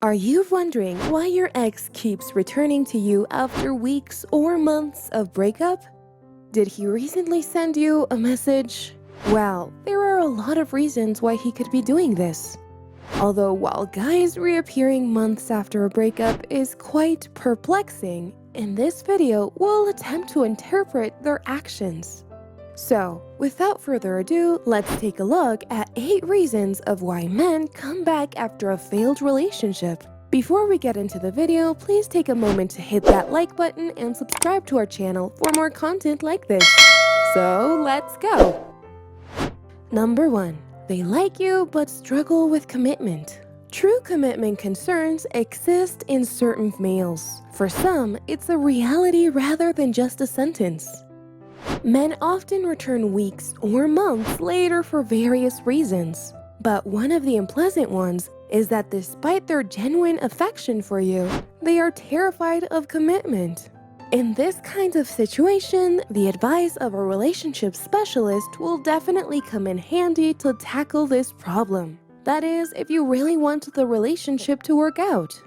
Are you wondering why your ex keeps returning to you after weeks or months of breakup? Did he recently send you a message? Well, there are a lot of reasons why he could be doing this. Although while guys reappearing months after a breakup is quite perplexing, in this video we'll attempt to interpret their actions. So, without further ado, let's take a look at 8 reasons of why men come back after a failed relationship. Before we get into the video, please take a moment to hit that like button and subscribe to our channel for more content like this. So, let's go! Number 1. They like you but struggle with commitment. True commitment concerns exist in certain males. For some, it's a reality rather than just a sentence. Men often return weeks or months later for various reasons. But one of the unpleasant ones is that despite their genuine affection for you, they are terrified of commitment. In this kind of situation, the advice of a relationship specialist will definitely come in handy to tackle this problem. That is, if you really want the relationship to work out.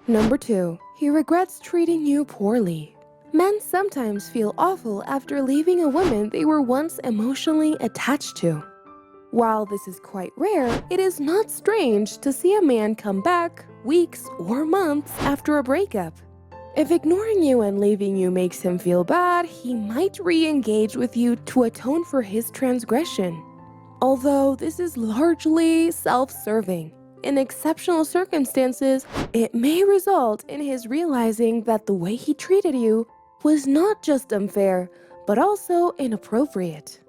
Number 2. He regrets treating you poorly. Men sometimes feel awful after leaving a woman they were once emotionally attached to. While this is quite rare, it is not strange to see a man come back weeks or months after a breakup. If ignoring you and leaving you makes him feel bad, he might re-engage with you to atone for his transgression. Although this is largely self-serving. In exceptional circumstances, it may result in his realizing that the way he treated you was not just unfair, but also inappropriate.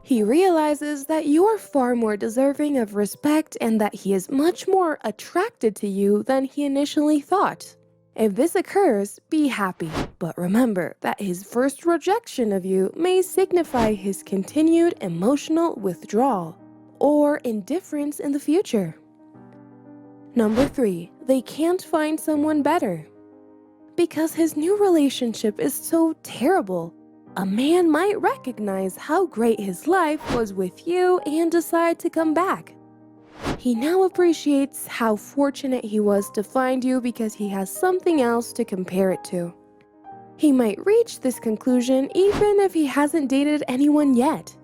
He realizes that you are far more deserving of respect and that he is much more attracted to you than he initially thought. If this occurs, be happy, but remember that his first rejection of you may signify his continued emotional withdrawal or indifference in the future. Number 3. They can't find someone better. Because his new relationship is so terrible, a man might recognize how great his life was with you and decide to come back. He now appreciates how fortunate he was to find you because he has something else to compare it to. He might reach this conclusion even if he hasn't dated anyone yet.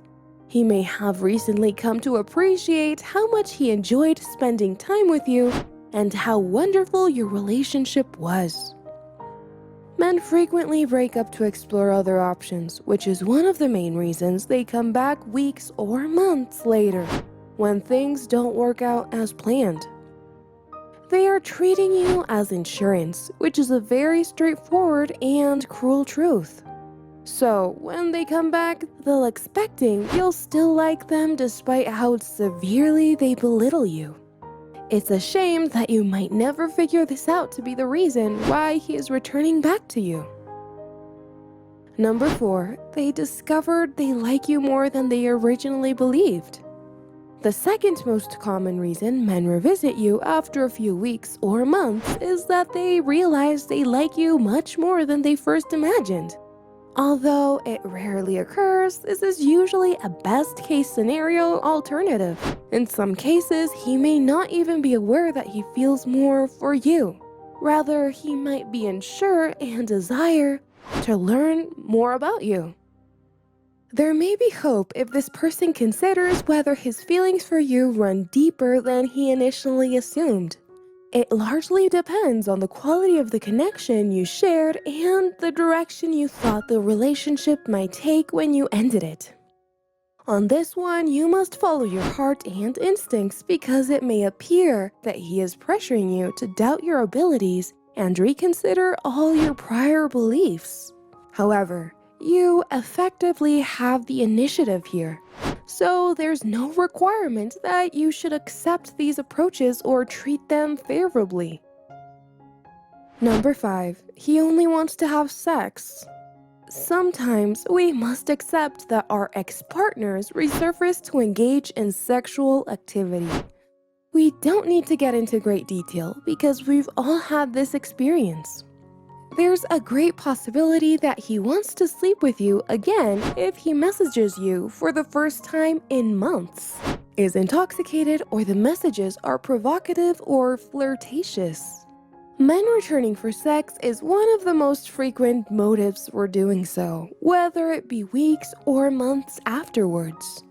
He may have recently come to appreciate how much he enjoyed spending time with you and how wonderful your relationship was. Men frequently break up to explore other options, which is one of the main reasons they come back weeks or months later, when things don't work out as planned. They are treating you as insurance, which is a very straightforward and cruel truth. So, when they come back, they'll expecting you'll still like them despite how severely they belittle you. It's a shame that you might never figure this out to be the reason why he is returning back to you. Number 4. They discovered they like you more than they originally believed. The second most common reason men revisit you after a few weeks or months is that they realize they like you much more than they first imagined. Although it rarely occurs, this is usually a best-case scenario alternative. In some cases, he may not even be aware that he feels more for you. Rather, he might be unsure and desire to learn more about you. There may be hope if this person considers whether his feelings for you run deeper than he initially assumed. It largely depends on the quality of the connection you shared and the direction you thought the relationship might take when you ended it. On this one, you must follow your heart and instincts because it may appear that he is pressuring you to doubt your abilities and reconsider all your prior beliefs. However, you effectively have the initiative here. So there's no requirement that you should accept these approaches or treat them favorably. Number 5. He only wants to have sex. Sometimes we must accept that our ex-partners resurface to engage in sexual activity. We don't need to get into great detail because we've all had this experience. there's a great possibility that he wants to sleep with you again if he messages you for the first time in months, is intoxicated, or the messages are provocative or flirtatious. Men returning for sex is one of the most frequent motives for doing so, whether it be weeks or months afterwards.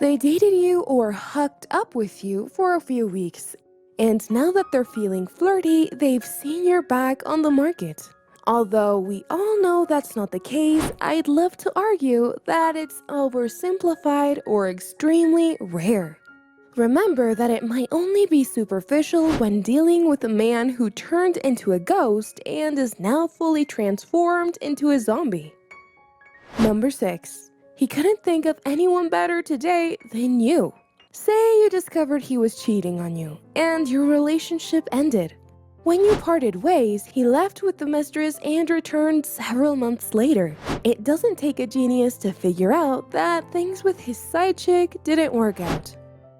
They dated you or hooked up with you for a few weeks, and now that they're feeling flirty, they've seen you're back on the market. Although we all know that's not the case, I'd love to argue that it's oversimplified or extremely rare. Remember that it might only be superficial when dealing with a man who turned into a ghost and is now fully transformed into a zombie. Number 6. He couldn't think of anyone better today than you. Say you discovered he was cheating on you, and your relationship ended. When you parted ways, he left with the mistress and returned several months later. It doesn't take a genius to figure out that things with his side chick didn't work out.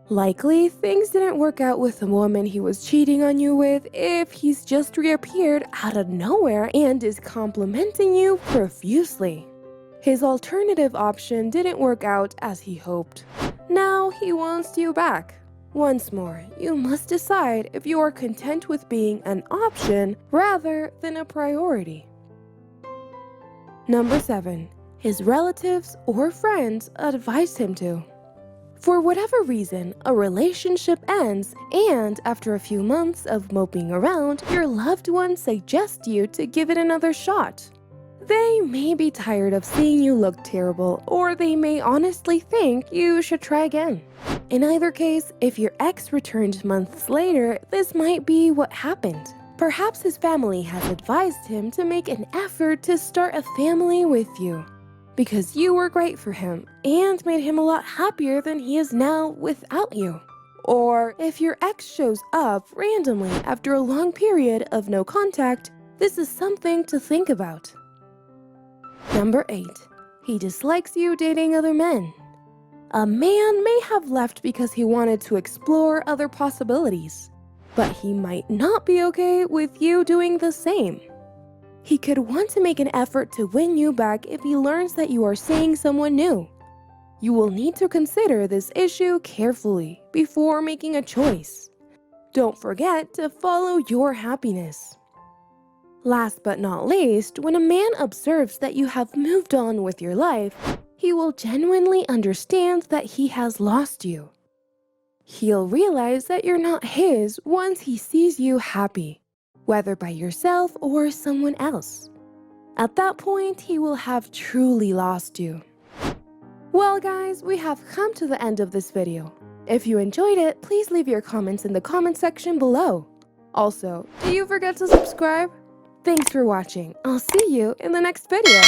Likely, things didn't work out with the woman he was cheating on you with if he's just reappeared out of nowhere and is complimenting you profusely. His alternative option didn't work out as he hoped. Now he wants you back. Once more, you must decide if you are content with being an option rather than a priority. Number 7. His relatives or friends advised him to. For whatever reason, a relationship ends, and after a few months of moping around, your loved one suggests you to give it another shot. They may be tired of seeing you look terrible, or they may honestly think you should try again. In either case, if your ex returned months later, this might be what happened. Perhaps his family has advised him to make an effort to start a family with you, because you were great for him and made him a lot happier than he is now without you. Or if your ex shows up randomly after a long period of no contact, this is something to think about. Number 8. He dislikes you dating other men. A man may have left because he wanted to explore other possibilities, but he might not be okay with you doing the same. He could want to make an effort to win you back if he learns that you are seeing someone new. You will need to consider this issue carefully before making a choice. Don't forget to follow your happiness. Last but not least, when a man observes that you have moved on with your life, he will genuinely understand that he has lost you. He'll realize that you're not his once he sees you happy, whether by yourself or someone else. At that point, he will have truly lost you. Well guys, we have come to the end of this video. If you enjoyed it, please leave your comments in the comment section below. Also, do you forget to subscribe? Thanks for watching. I'll see you in the next video.